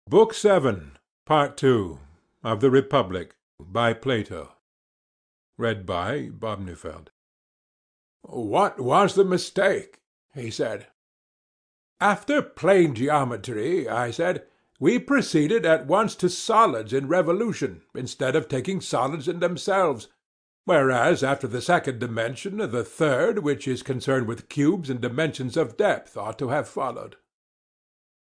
Book VII, Part II, of the Republic, by Plato. Read by Bob Neufeld. "What was the mistake?" he said. "After plane geometry," I said, "we proceeded at once to solids in revolution, instead of taking solids in themselves; whereas after the second dimension, the third, which is concerned with cubes and dimensions of depth, ought to have followed."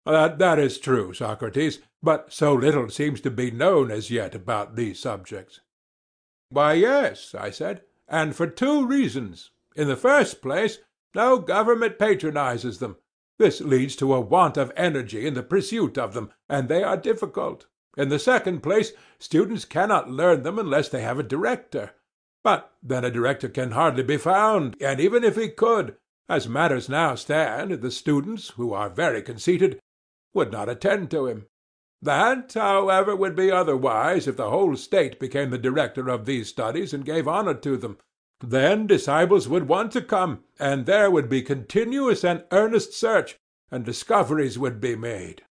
"That is true, Socrates, but so little seems to be known as yet about these subjects." "Why, yes," I said, "and for two reasons. In the first place, no government patronizes them. This leads to a want of energy in the pursuit of them, and they are difficult. In the second place, students cannot learn them unless they have a director. But then a director can hardly be found, and even if he could, as matters now stand, the students, who are very conceited, would not attend to him. That, however, would be otherwise if the whole state became the director of these studies and gave honor to them. Then disciples would want to come, and there would be continuous and earnest search, and discoveries would be made.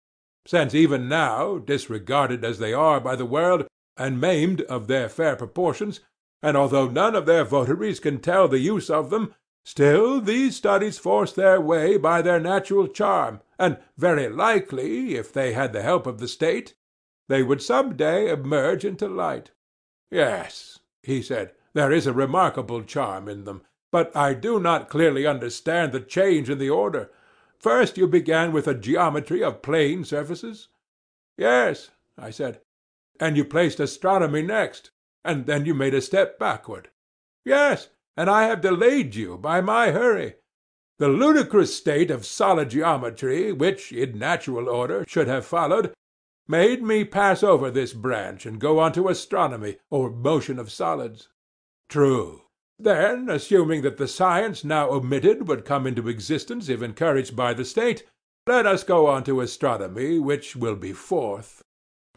Since even now, disregarded as they are by the world, and maimed of their fair proportions, and although none of their votaries can tell the use of them, still these studies force their way by their natural charm, and very likely, if they had the help of the state, they would some day emerge into light. Yes, he said, there is a remarkable charm in them, but I do not clearly understand the change in the order. First you began with a geometry of plane surfaces? Yes, I said. And you placed astronomy next, and then you made a step backward. Yes, and I have delayed you by my hurry. The ludicrous state of solid geometry, which, in natural order, should have followed, made me pass over this branch and go on to astronomy, or motion of solids. True. Then, assuming that the science now omitted would come into existence if encouraged by the state, let us go on to astronomy, which will be fourth.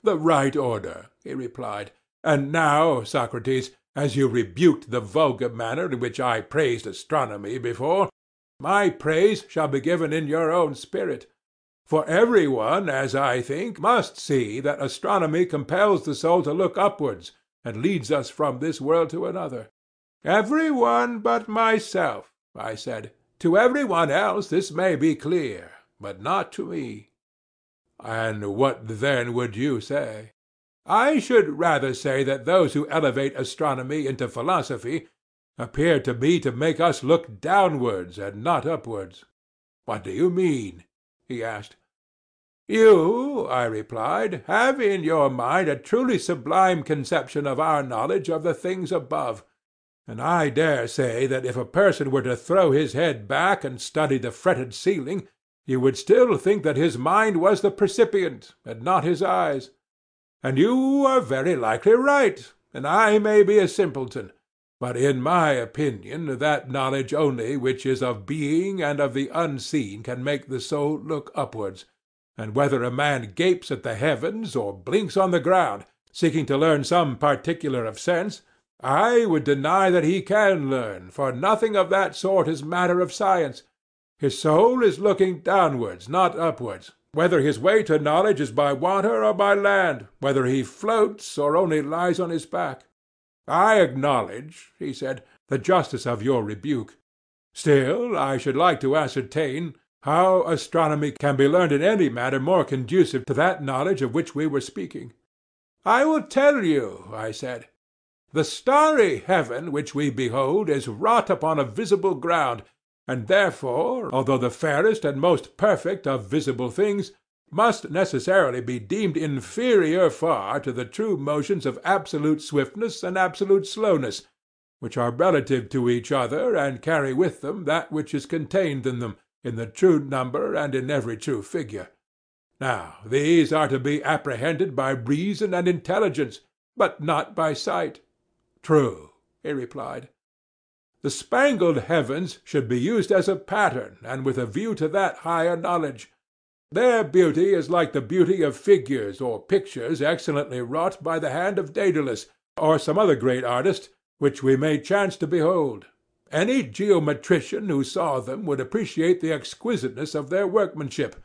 The right order, he replied. And now, Socrates, as you rebuked the vulgar manner in which I praised astronomy before, my praise shall be given in your own spirit. For every one, as I think, must see that astronomy compels the soul to look upwards, and leads us from this world to another. Every one but myself, I said. To every one else this may be clear, but not to me. And what then would you say? I should rather say that those who elevate astronomy into philosophy appear to me to make us look downwards and not upwards. What do you mean? He asked. You, I replied, have in your mind a truly sublime conception of our knowledge of the things above, and I dare say that if a person were to throw his head back and study the fretted ceiling, you would still think that his mind was the percipient, and not his eyes. And you are very likely right, and I may be a simpleton, but in my opinion that knowledge only which is of being and of the unseen can make the soul look upwards, and whether a man gapes at the heavens or blinks on the ground, seeking to learn some particular of sense, I would deny that he can learn, for nothing of that sort is matter of science. His soul is looking downwards, not upwards, whether his way to knowledge is by water or by land, whether he floats or only lies on his back. I acknowledge, he said, the justice of your rebuke. Still, I should like to ascertain how astronomy can be learned in any manner more conducive to that knowledge of which we were speaking. I will tell you, I said. The starry heaven which we behold is wrought upon a visible ground, and therefore, although the fairest and most perfect of visible things, must necessarily be deemed inferior far to the true motions of absolute swiftness and absolute slowness, which are relative to each other and carry with them that which is contained in them, in the true number and in every true figure. Now these are to be apprehended by reason and intelligence, but not by sight. True, he replied. The spangled heavens should be used as a pattern, and with a view to that higher knowledge. Their beauty is like the beauty of figures or pictures excellently wrought by the hand of Daedalus, or some other great artist, which we may chance to behold. Any geometrician who saw them would appreciate the exquisiteness of their workmanship,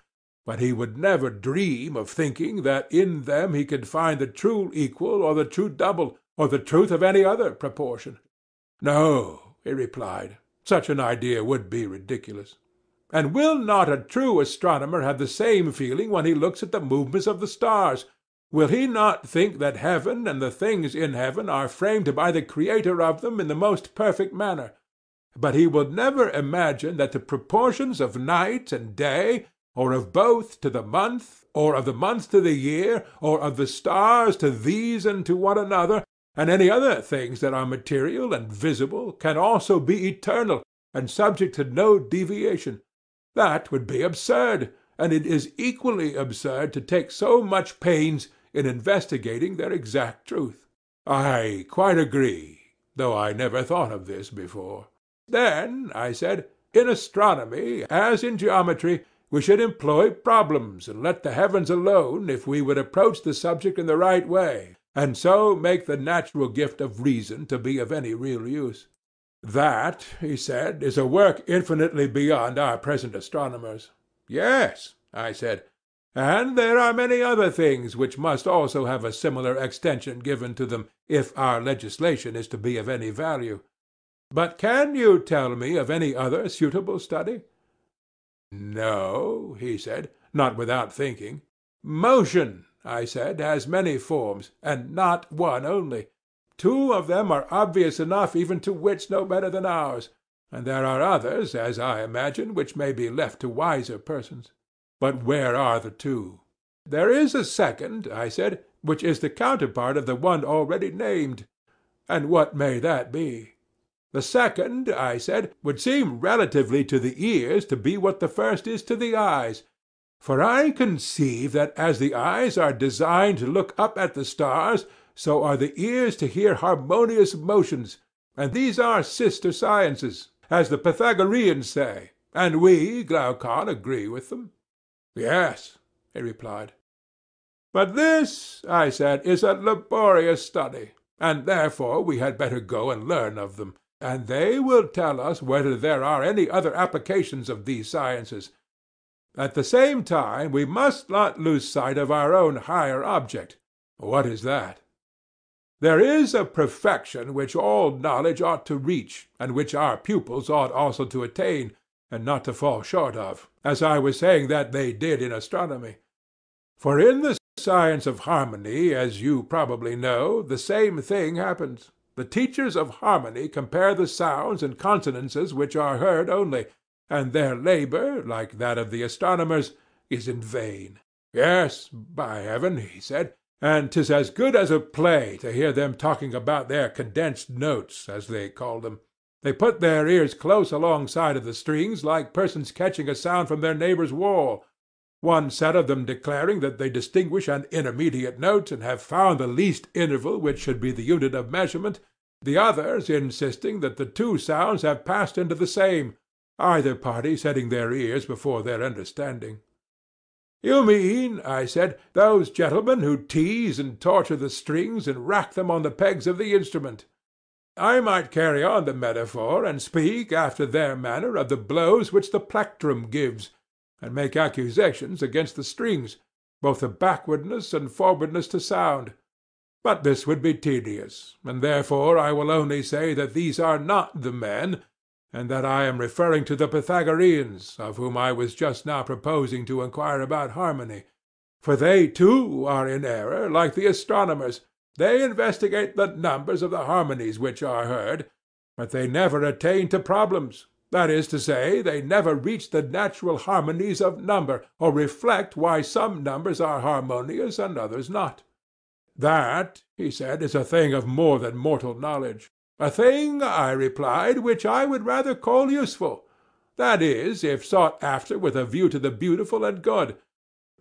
but he would never dream of thinking that in them he could find the true equal or the true double, or the truth of any other proportion. No, he replied, such an idea would be ridiculous. And will not a true astronomer have the same feeling when he looks at the movements of the stars? Will he not think that heaven and the things in heaven are framed by the Creator of them in the most perfect manner? But he will never imagine that the proportions of night and day, or of both to the month, or of the month to the year, or of the stars to these and to one another, and any other things that are material and visible, can also be eternal and subject to no deviation. That would be absurd, and it is equally absurd to take so much pains in investigating their exact truth. I quite agree, though I never thought of this before. Then, I said, in astronomy, as in geometry, we should employ problems and let the heavens alone if we would approach the subject in the right way, and so make the natural gift of reason to be of any real use. That, he said, is a work infinitely beyond our present astronomers. Yes, I said, and there are many other things which must also have a similar extension given to them, if our legislation is to be of any value. But can you tell me of any other suitable study? No, he said, not without thinking. Motion, I said, has many forms, and not one only. 2 of them are obvious enough even to wits no better than ours, and there are others, as I imagine, which may be left to wiser persons. But where are the 2? There is a second, I said, which is the counterpart of the one already named. And what may that be? The second, I said, would seem relatively to the ears to be what the first is to the eyes. For I conceive that as the eyes are designed to look up at the stars, so are the ears to hear harmonious motions, and these are sister sciences, as the Pythagoreans say, and we, Glaucon, agree with them. Yes, he replied. But this, I said, is a laborious study, and therefore we had better go and learn of them, and they will tell us whether there are any other applications of these sciences. At the same time we must not lose sight of our own higher object. What is that? There is a perfection which all knowledge ought to reach, and which our pupils ought also to attain, and not to fall short of, as I was saying that they did in astronomy. For in the science of harmony, as you probably know, the same thing happens. The teachers of harmony compare the sounds and consonances which are heard only, and their labor, like that of the astronomers, is in vain. Yes, by heaven, he said, and 'tis as good as a play to hear them talking about their condensed notes, as they call them. They put their ears close alongside of the strings, like persons catching a sound from their neighbor's wall, one set of them declaring that they distinguish an intermediate note, and have found the least interval which should be the unit of measurement, the others insisting that the 2 sounds have passed into the same, either party setting their ears before their understanding. You mean, I said, those gentlemen who tease and torture the strings and rack them on the pegs of the instrument. I might carry on the metaphor, and speak after their manner of the blows which the plectrum gives, and make accusations against the strings, both of backwardness and forwardness to sound. But this would be tedious, and therefore I will only say that these are not the men, and that I am referring to the Pythagoreans, of whom I was just now proposing to inquire about harmony. For they too are in error, like the astronomers. They investigate the numbers of the harmonies which are heard, but they never attain to problems. That is to say, they never reach the natural harmonies of number, or reflect why some numbers are harmonious and others not. That, he said, is a thing of more than mortal knowledge. A thing, I replied, which I would rather call useful. That is, if sought after with a view to the beautiful and good,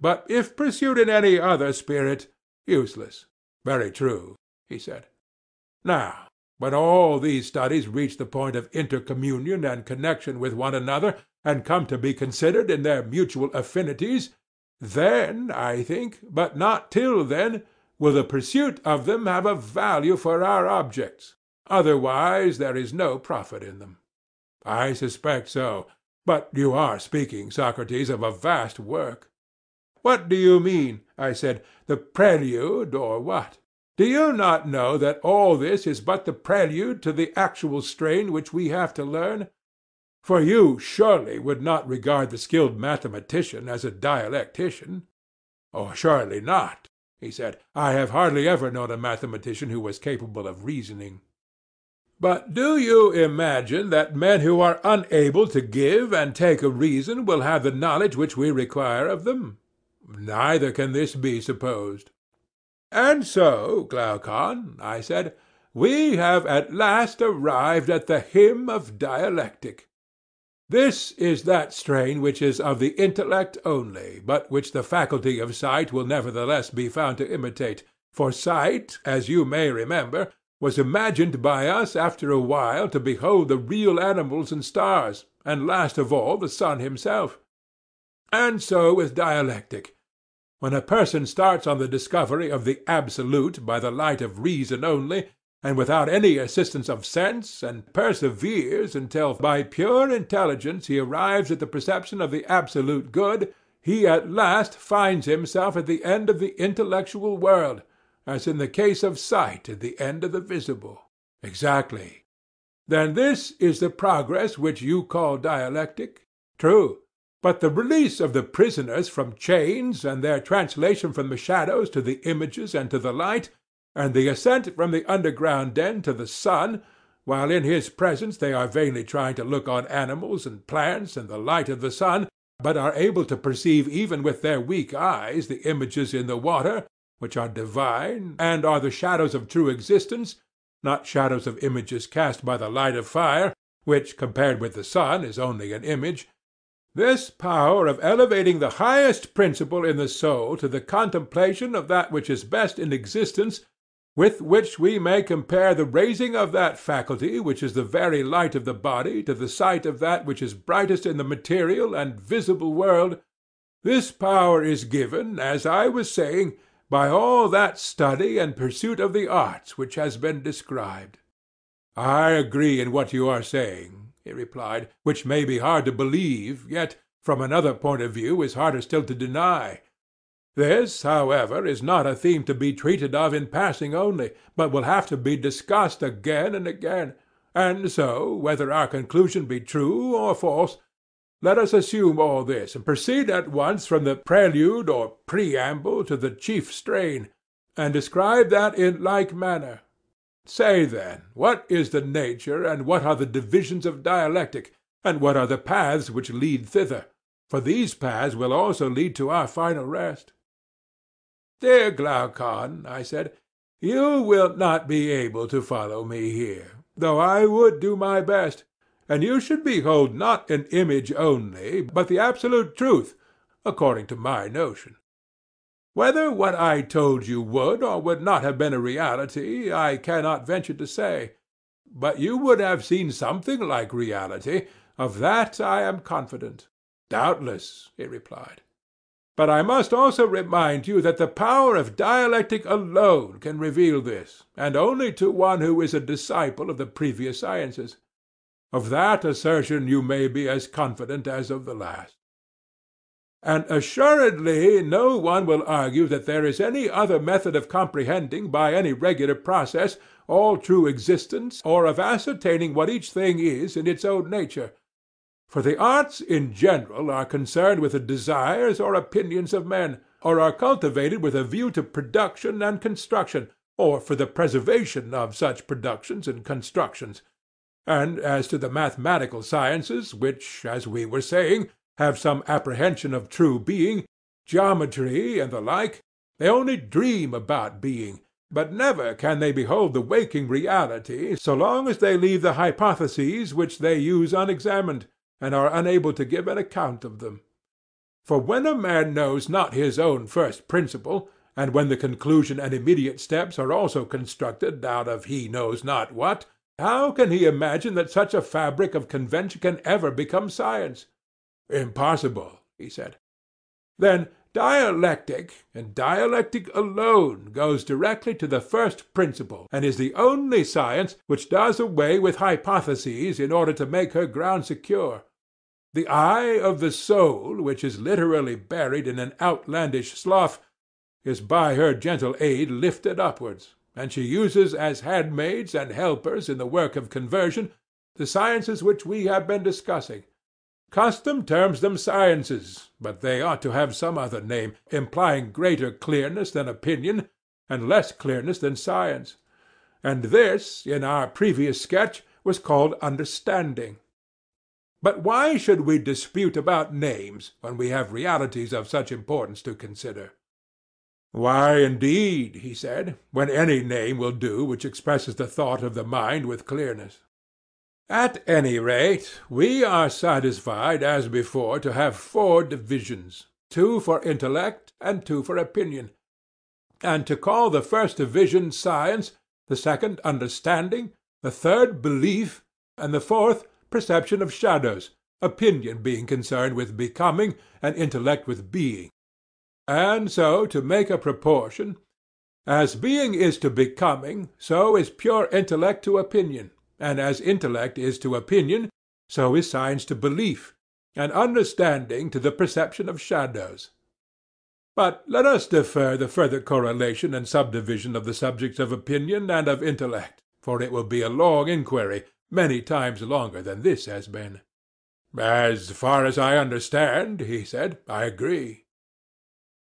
but if pursued in any other spirit, useless. Very true, he said. Now, when all these studies reach the point of intercommunion and connection with one another, and come to be considered in their mutual affinities, then, I think, but not till then, will the pursuit of them have a value for our objects. Otherwise there is no profit in them. I suspect so. But you are speaking, Socrates, of a vast work. What do you mean, I said, the prelude, or what? Do you not know that all this is but the prelude to the actual strain which we have to learn? For you surely would not regard the skilled mathematician as a dialectician. Oh, surely not, he said. I have hardly ever known a mathematician who was capable of reasoning. But do you imagine that men who are unable to give and take a reason will have the knowledge which we require of them? Neither can this be supposed. And so, Glaucon, I said, we have at last arrived at the hymn of dialectic. This is that strain which is of the intellect only, but which the faculty of sight will nevertheless be found to imitate. For sight, as you may remember, was imagined by us after a while to behold the real animals and stars, and last of all the sun himself. And so with dialectic. When a person starts on the discovery of the absolute by the light of reason only, and without any assistance of sense, and perseveres until by pure intelligence he arrives at the perception of the absolute good, he at last finds himself at the end of the intellectual world, as in the case of sight at the end of the visible. Exactly. Then this is the progress which you call dialectic? True. But the release of the prisoners from chains, and their translation from the shadows to the images and to the light, and the ascent from the underground den to the sun, while in his presence they are vainly trying to look on animals and plants and the light of the sun, but are able to perceive even with their weak eyes the images in the water, which are divine, and are the shadows of true existence, not shadows of images cast by the light of fire, which, compared with the sun, is only an image. This power of elevating the highest principle in the soul to the contemplation of that which is best in existence, with which we may compare the raising of that faculty which is the very light of the body to the sight of that which is brightest in the material and visible world, this power is given, as I was saying, by all that study and pursuit of the arts which has been described. I agree in what you are saying, he replied, which may be hard to believe, yet from another point of view is harder still to deny. This, however, is not a theme to be treated of in passing only, but will have to be discussed again and again. And so, whether our conclusion be true or false, let us assume all this, and proceed at once from the prelude or preamble to the chief strain, and describe that in like manner. Say, then, what is the nature and what are the divisions of dialectic, and what are the paths which lead thither? For these paths will also lead to our final rest. Dear Glaucon, I said, you will not be able to follow me here, though I would do my best, and you should behold not an image only, but the absolute truth, according to my notion. Whether what I told you would or would not have been a reality, I cannot venture to say. But you would have seen something like reality, of that I am confident. Doubtless, he replied. But I must also remind you that the power of dialectic alone can reveal this, and only to one who is a disciple of the previous sciences. Of that assertion you may be as confident as of the last. And assuredly no one will argue that there is any other method of comprehending by any regular process all true existence, or of ascertaining what each thing is in its own nature. For the arts in general are concerned with the desires or opinions of men, or are cultivated with a view to production and construction, or for the preservation of such productions and constructions. And as to the mathematical sciences, which, as we were saying, have some apprehension of true being, geometry and the like, they only dream about being, but never can they behold the waking reality so long as they leave the hypotheses which they use unexamined, and are unable to give an account of them. For when a man knows not his own first principle, and when the conclusion and immediate steps are also constructed out of he knows not what, how can he imagine that such a fabric of convention can ever become science? Impossible, he said. Then dialectic, and dialectic alone, goes directly to the first principle, and is the only science which does away with hypotheses in order to make her ground secure. The eye of the soul, which is literally buried in an outlandish slough, is by her gentle aid lifted upwards, and she uses as handmaids and helpers in the work of conversion the sciences which we have been discussing. Custom terms them sciences, but they ought to have some other name, implying greater clearness than opinion, and less clearness than science. And this, in our previous sketch, was called understanding. But why should we dispute about names, when we have realities of such importance to consider? Why, indeed, he said, when any name will do which expresses the thought of the mind with clearness. At any rate, we are satisfied, as before, to have 4 divisions, 2 for intellect and 2 for opinion, and to call the first division science, the second understanding, the third belief, and the fourth perception of shadows, opinion being concerned with becoming, and intellect with being. And so, to make a proportion, as being is to becoming, so is pure intellect to opinion, and as intellect is to opinion, so is science to belief, and understanding to the perception of shadows. But let us defer the further correlation and subdivision of the subjects of opinion and of intellect, for it will be a long inquiry, many times longer than this has been. As far as I understand, he said, I agree.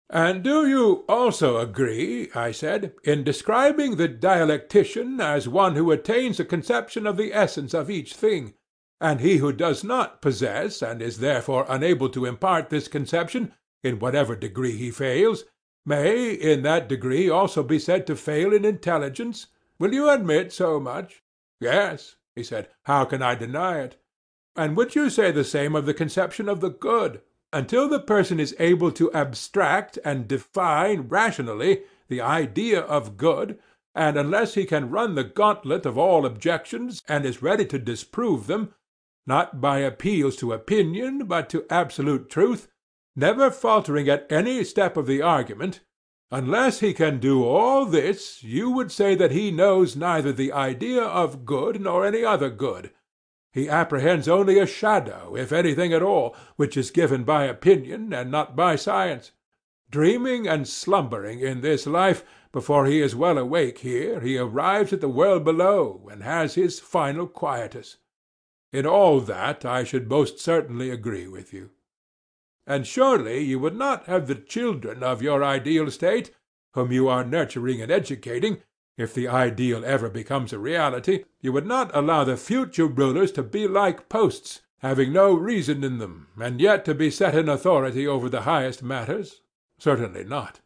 And do you also agree, I said, in describing the dialectician as one who attains a conception of the essence of each thing, and he who does not possess, and is therefore unable to impart this conception, in whatever degree he fails, may in that degree also be said to fail in intelligence? Will you admit so much? Yes, he said. How can I deny it? And would you say the same of the conception of the good? Until the person is able to abstract and define rationally the idea of good, and unless he can run the gauntlet of all objections and is ready to disprove them, not by appeals to opinion but to absolute truth, never faltering at any step of the argument, unless he can do all this, you would say that he knows neither the idea of good nor any other good. He apprehends only a shadow, if anything at all, which is given by opinion and not by science. Dreaming and slumbering in this life, before he is well awake here, he arrives at the world below, and has his final quietus. In all that I should most certainly agree with you. And surely you would not have the children of your ideal state, whom you are nurturing and educating, if the ideal ever becomes a reality, you would not allow the future rulers to be like posts, having no reason in them, and yet to be set in authority over the highest matters? Certainly not.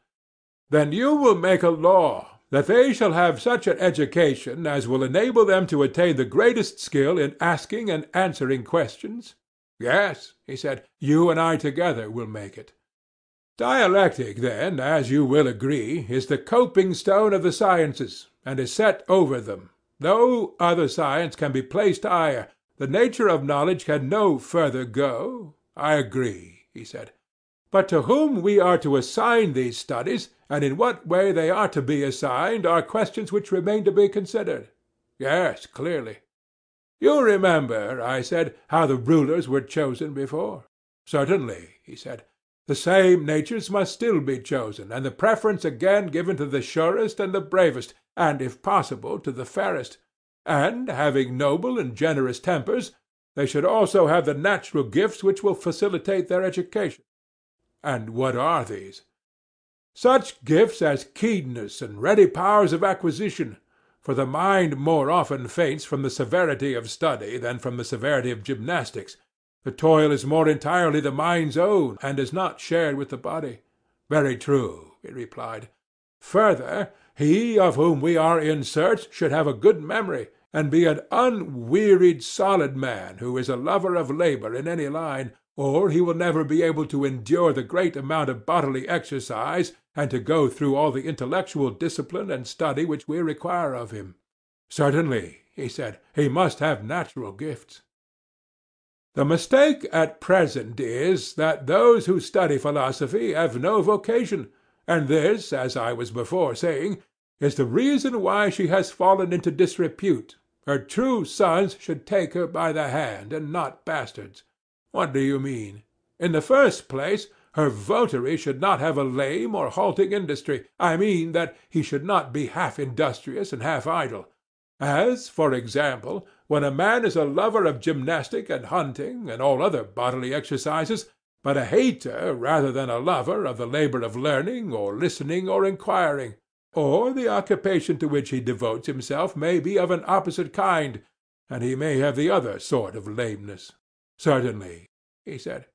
Then you will make a law that they shall have such an education as will enable them to attain the greatest skill in asking and answering questions? Yes, he said, you and I together will make it. Dialectic, then, as you will agree, is the coping stone of the sciences, and is set over them. No other science can be placed higher. The nature of knowledge can no further go. I agree, he said. But to whom we are to assign these studies, and in what way they are to be assigned, are questions which remain to be considered. Yes, clearly. You remember, I said, how the rulers were chosen before. Certainly, he said. The same natures must still be chosen, and the preference again given to the surest and the bravest, and, if possible, to the fairest. And, having noble and generous tempers, they should also have the natural gifts which will facilitate their education. And what are these? Such gifts as keenness and ready powers of acquisition, for the mind more often faints from the severity of study than from the severity of gymnastics. The toil is more entirely the mind's own, and is not shared with the body. Very true, he replied. Further, he of whom we are in search should have a good memory, and be an unwearied solid man who is a lover of labor in any line, or he will never be able to endure the great amount of bodily exercise and to go through all the intellectual discipline and study which we require of him. Certainly, he said, he must have natural gifts. The mistake at present is that those who study philosophy have no vocation, and this, as I was before saying, is the reason why she has fallen into disrepute. Her true sons should take her by the hand, and not bastards. What do you mean? In the first place, her votary should not have a lame or halting industry. I mean that he should not be half industrious and half idle. As, for example, when a man is a lover of gymnastic and hunting and all other bodily exercises, but a hater rather than a lover of the labor of learning or listening or inquiring, or the occupation to which he devotes himself may be of an opposite kind, and he may have the other sort of lameness. Certainly, he said.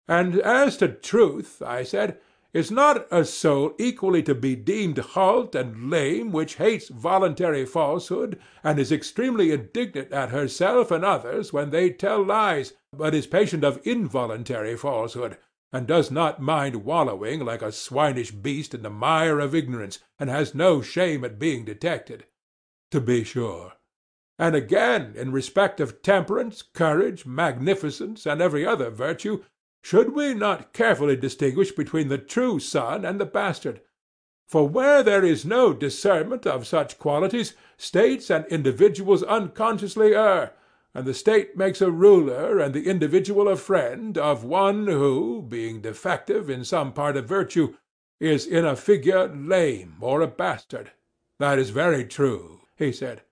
And as to truth, I said, is not a soul equally to be deemed halt and lame which hates voluntary falsehood, and is extremely indignant at herself and others when they tell lies, but is patient of involuntary falsehood, and does not mind wallowing like a swinish beast in the mire of ignorance, and has no shame at being detected? To be sure. And again, in respect of temperance, courage, magnificence, and every other virtue, should we not carefully distinguish between the true son and the bastard? For where there is no discernment of such qualities, states and individuals unconsciously err, and the state makes a ruler and the individual a friend of one who, being defective in some part of virtue, is in a figure lame or a bastard. That is very true, he said.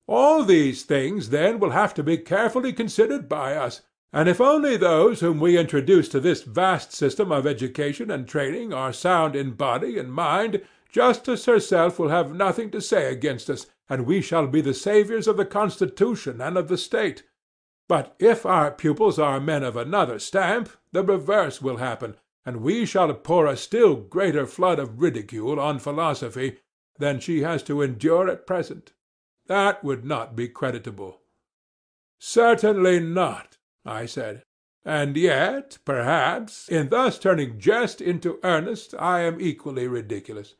All these things, then, will have to be carefully considered by us, and if only those whom we introduce to this vast system of education and training are sound in body and mind, justice herself will have nothing to say against us, and we shall be the saviors of the Constitution and of the State. But if our pupils are men of another stamp, the reverse will happen, and we shall pour a still greater flood of ridicule on philosophy than she has to endure at present. That would not be creditable. Certainly not, I said. And yet, perhaps, in thus turning jest into earnest, I am equally ridiculous.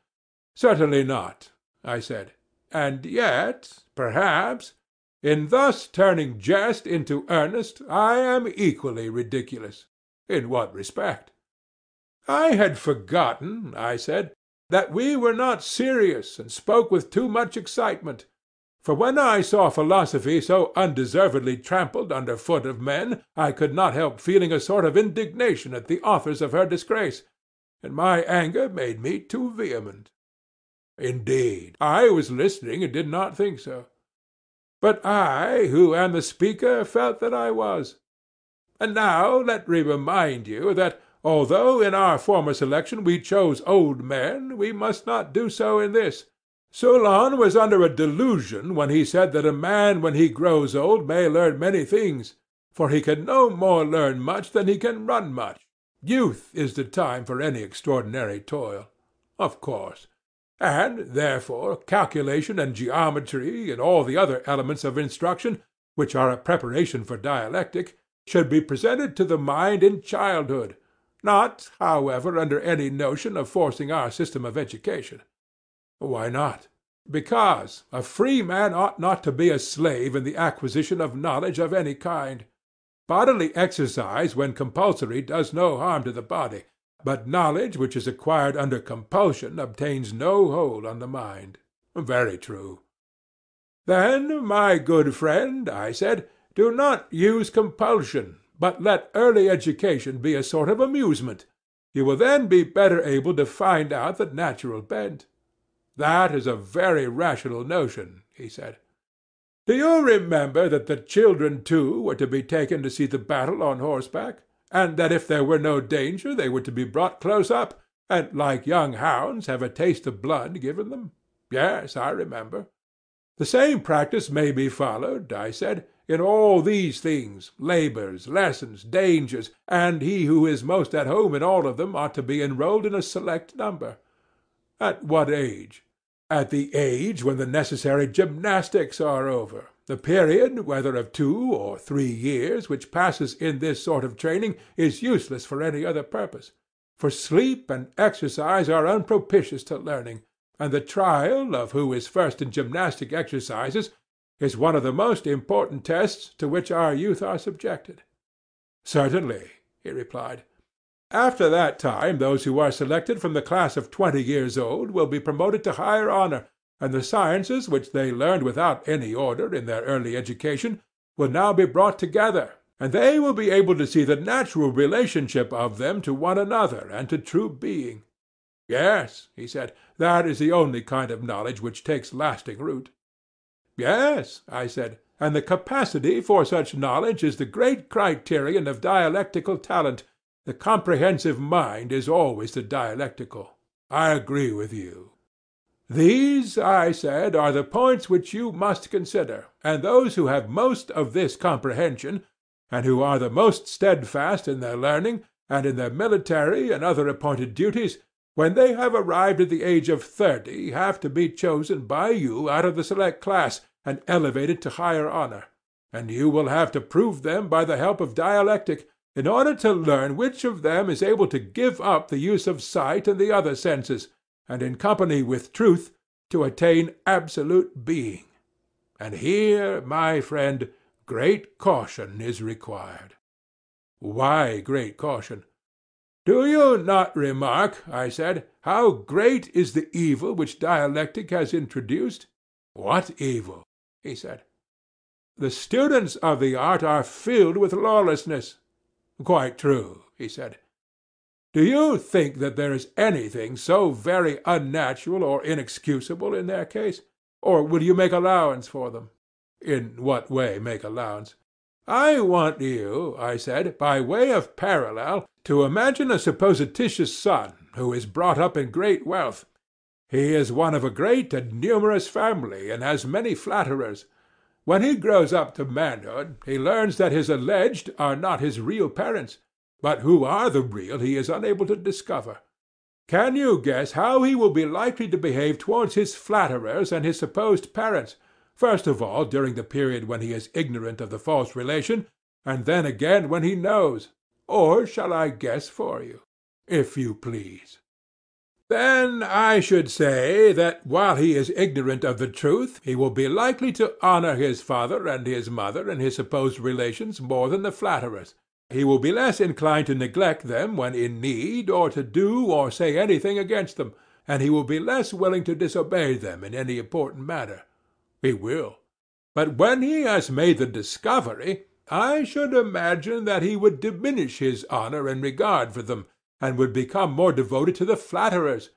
Certainly not, I said. And yet, perhaps, in thus turning jest into earnest, I am equally ridiculous. In what respect? I had forgotten, I said, that we were not serious and spoke with too much excitement. For when I saw philosophy so undeservedly trampled under foot of men, I could not help feeling a sort of indignation at the authors of her disgrace, and my anger made me too vehement. Indeed, I was listening and did not think so. But I, who am the speaker, felt that I was. And now let me remind you that, although in our former selection we chose old men, we must not do so in this. Solon was under a delusion when he said that a man when he grows old may learn many things, for he can no more learn much than he can run much. Youth is the time for any extraordinary toil. Of course. And, therefore, calculation and geometry and all the other elements of instruction, which are a preparation for dialectic, should be presented to the mind in childhood, not, however, under any notion of forcing our system of education. Why not? Because a free man ought not to be a slave in the acquisition of knowledge of any kind. Bodily exercise when compulsory does no harm to the body, but knowledge which is acquired under compulsion obtains no hold on the mind. Very true. Then, my good friend, I said, do not use compulsion, but let early education be a sort of amusement. You will then be better able to find out the natural bent. That is a very rational notion, he said. Do you remember that the children, too, were to be taken to see the battle on horseback, and that if there were no danger they were to be brought close up, and, like young hounds, have a taste of blood given them? Yes, I remember. The same practice may be followed, I said, in all these things, labors, lessons, dangers, and he who is most at home in all of them ought to be enrolled in a select number. At what age? At the age when the necessary gymnastics are over. The period, whether of 2 or 3 years, which passes in this sort of training, is useless for any other purpose. For sleep and exercise are unpropitious to learning, and the trial of who is first in gymnastic exercises is one of the most important tests to which our youth are subjected. Certainly, he replied. After that time those who are selected from the class of 20 years old will be promoted to higher honor, and the sciences which they learned without any order in their early education will now be brought together, and they will be able to see the natural relationship of them to one another and to true being. Yes, he said, that is the only kind of knowledge which takes lasting root. Yes, I said, and the capacity for such knowledge is the great criterion of dialectical talent. The comprehensive mind is always the dialectical. I agree with you. These, I said, are the points which you must consider, and those who have most of this comprehension, and who are the most steadfast in their learning, and in their military and other appointed duties, when they have arrived at the age of 30, have to be chosen by you out of the select class, and elevated to higher honor, and you will have to prove them by the help of dialectic, in order to learn which of them is able to give up the use of sight and the other senses, and in company with truth to attain absolute being. And here, my friend, great caution is required. Why great caution? Do you not remark, I said, how great is the evil which dialectic has introduced? What evil? He said. The students of the art are filled with lawlessness. Quite true, he said. Do you think that there is anything so very unnatural or inexcusable in their case? Or will you make allowance for them? In what way make allowance? I want you, I said, by way of parallel, to imagine a supposititious son who is brought up in great wealth. He is one of a great and numerous family, and has many flatterers. When he grows up to manhood, he learns that his alleged are not his real parents, but who are the real he is unable to discover. Can you guess how he will be likely to behave towards his flatterers and his supposed parents, first of all during the period when he is ignorant of the false relation, and then again when he knows? Or shall I guess for you? If you please. Then I should say that while he is ignorant of the truth, he will be likely to honor his father and his mother and his supposed relations more than the flatterers. He will be less inclined to neglect them when in need, or to do or say anything against them, and he will be less willing to disobey them in any important matter. He will. But when he has made the discovery, I should imagine that he would diminish his honor and regard for them, and would become more devoted to the flatterers.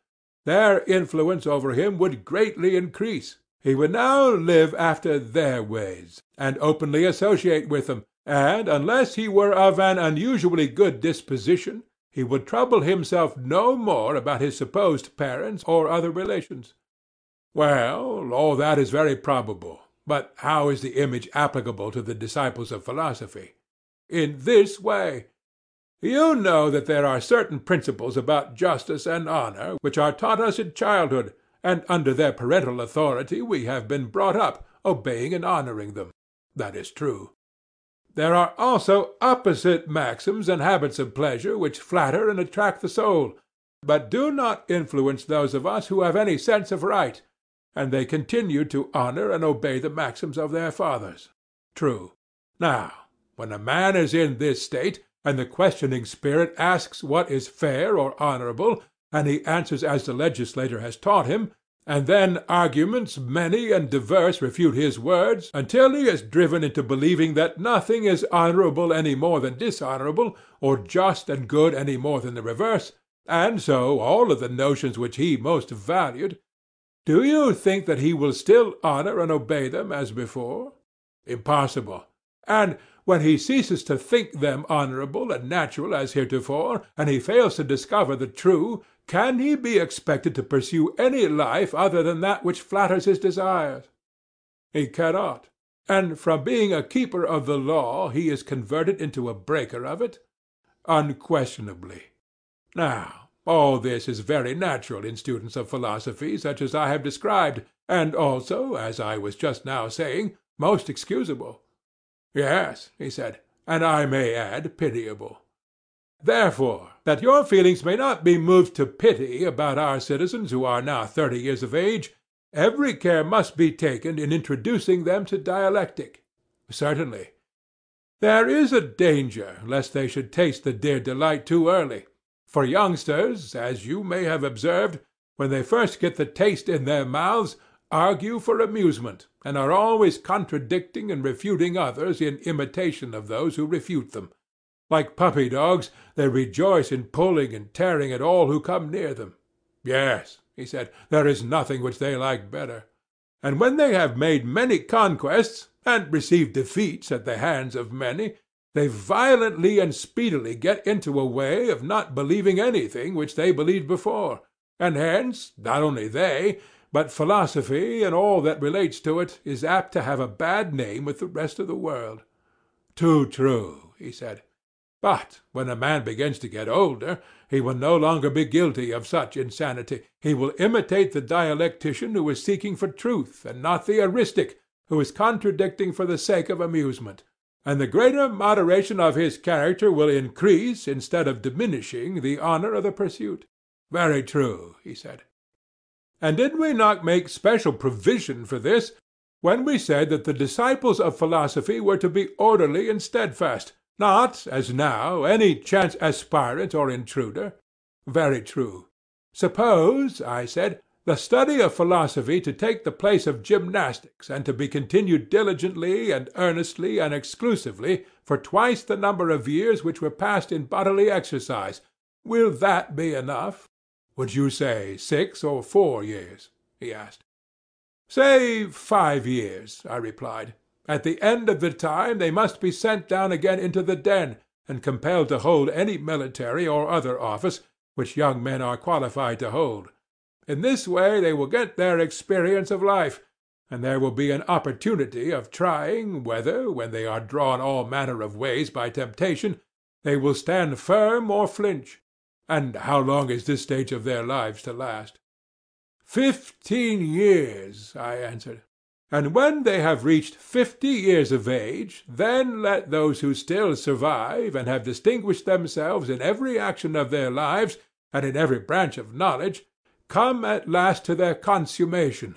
Their influence over him would greatly increase. He would now live after their ways, and openly associate with them, and, unless he were of an unusually good disposition, he would trouble himself no more about his supposed parents or other relations. Well, all that is very probable, but how is the image applicable to the disciples of philosophy? In this way. You know that there are certain principles about justice and honor which are taught us in childhood, and under their parental authority we have been brought up, obeying and honoring them. That is true. There are also opposite maxims and habits of pleasure which flatter and attract the soul, but do not influence those of us who have any sense of right, and they continue to honor and obey the maxims of their fathers. True. Now, when a man is in this state, and the questioning spirit asks what is fair or honorable, and he answers as the legislator has taught him, and then arguments many and diverse refute his words, until he is driven into believing that nothing is honorable any more than dishonorable, or just and good any more than the reverse, and so all of the notions which he most valued, do you think that he will still honor and obey them as before? Impossible. And when he ceases to think them honorable and natural as heretofore, and he fails to discover the true, can he be expected to pursue any life other than that which flatters his desires? He cannot. And from being a keeper of the law he is converted into a breaker of it? Unquestionably. Now, all this is very natural in students of philosophy such as I have described, and also, as I was just now saying, most excusable. Yes, he said, and I may add pitiable. Therefore, that your feelings may not be moved to pity about our citizens who are now 30 years of age, every care must be taken in introducing them to dialectic. Certainly. There is a danger lest they should taste the dear delight too early. For youngsters, as you may have observed, when they first get the taste in their mouths, argue for amusement, and are always contradicting and refuting others in imitation of those who refute them. Like puppy dogs, they rejoice in pulling and tearing at all who come near them. Yes, he said, there is nothing which they like better. And when they have made many conquests, and received defeats at the hands of many, they violently and speedily get into a way of not believing anything which they believed before, and hence, not only they, but philosophy and all that relates to it is apt to have a bad name with the rest of the world. Too true, he said. But when a man begins to get older, he will no longer be guilty of such insanity. He will imitate the dialectician who is seeking for truth, and not the eristic, who is contradicting for the sake of amusement. And the greater moderation of his character will increase, instead of diminishing, the honor of the pursuit. Very true, he said. And did we not make special provision for this, when we said that the disciples of philosophy were to be orderly and steadfast, not, as now, any chance aspirant or intruder? Very true. Suppose, I said, the study of philosophy to take the place of gymnastics, and to be continued diligently and earnestly and exclusively for twice the number of years which were passed in bodily exercise. Will that be enough? Would you say 6 or 4 years? He asked. Say 5 years, I replied. At the end of the time they must be sent down again into the den, and compelled to hold any military or other office which young men are qualified to hold. In this way they will get their experience of life, and there will be an opportunity of trying whether, when they are drawn all manner of ways by temptation, they will stand firm or flinch. And how long is this stage of their lives to last? 15 years, I answered. And when they have reached 50 years of age, then let those who still survive, and have distinguished themselves in every action of their lives, and in every branch of knowledge, come at last to their consummation.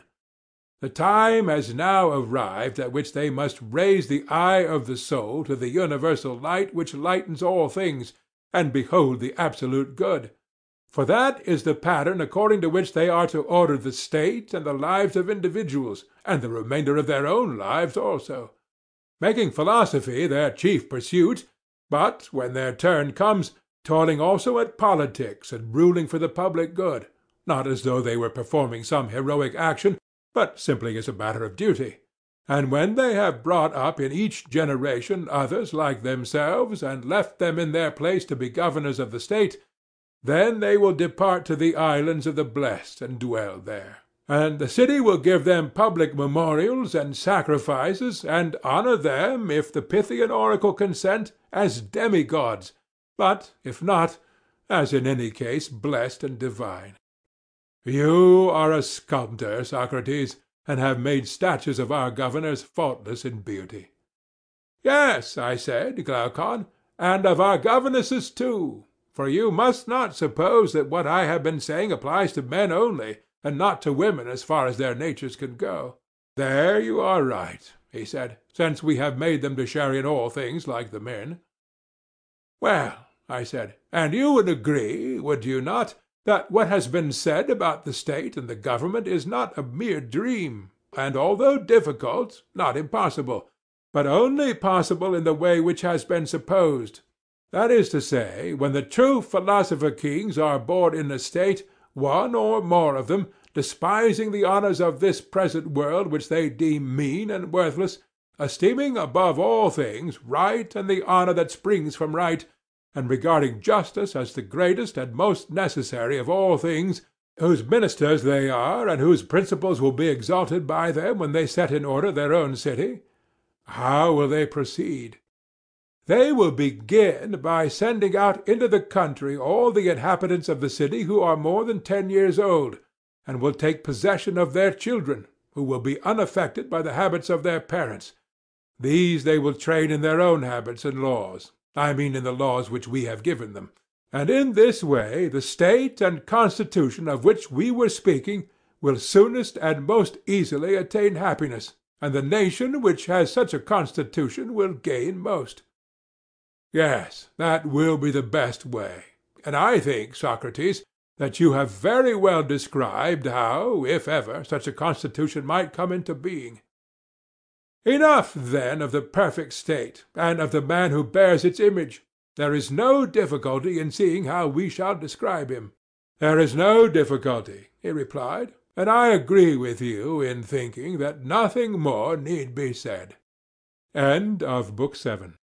The time has now arrived at which they must raise the eye of the soul to the universal light which lightens all things, and behold the absolute good. For that is the pattern according to which they are to order the state and the lives of individuals, and the remainder of their own lives also. Making philosophy their chief pursuit, but, when their turn comes, toiling also at politics and ruling for the public good, not as though they were performing some heroic action, but simply as a matter of duty. And when they have brought up in each generation others like themselves, and left them in their place to be governors of the state, then they will depart to the islands of the blessed and dwell there. And the city will give them public memorials and sacrifices, and honor them, if the Pythian oracle consent, as demigods, but, if not, as in any case blessed and divine. You are a sculptor, Socrates, and have made statues of our governors faultless in beauty. Yes, I said, Glaucon, and of our governesses too. For you must not suppose that what I have been saying applies to men only, and not to women as far as their natures can go. There you are right, he said, since we have made them to share in all things like the men. Well, I said, and you would agree, would you not, that what has been said about the state and the government is not a mere dream, and although difficult, not impossible, but only possible in the way which has been supposed. That is to say, when the true philosopher-kings are born in a state, one or more of them, despising the honors of this present world which they deem mean and worthless, esteeming above all things right and the honor that springs from right, and regarding justice as the greatest and most necessary of all things, whose ministers they are, and whose principles will be exalted by them when they set in order their own city, how will they proceed? They will begin by sending out into the country all the inhabitants of the city who are more than 10 years old, and will take possession of their children, who will be unaffected by the habits of their parents. These they will train in their own habits and laws, I mean in the laws which we have given them. And in this way the state and constitution of which we were speaking will soonest and most easily attain happiness, and the nation which has such a constitution will gain most. Yes, that will be the best way. And I think, Socrates, that you have very well described how, if ever, such a constitution might come into being. Enough, then, of the perfect state, and of the man who bears its image. There is no difficulty in seeing how we shall describe him. There is no difficulty, he replied, and I agree with you in thinking that nothing more need be said. End of Book 7.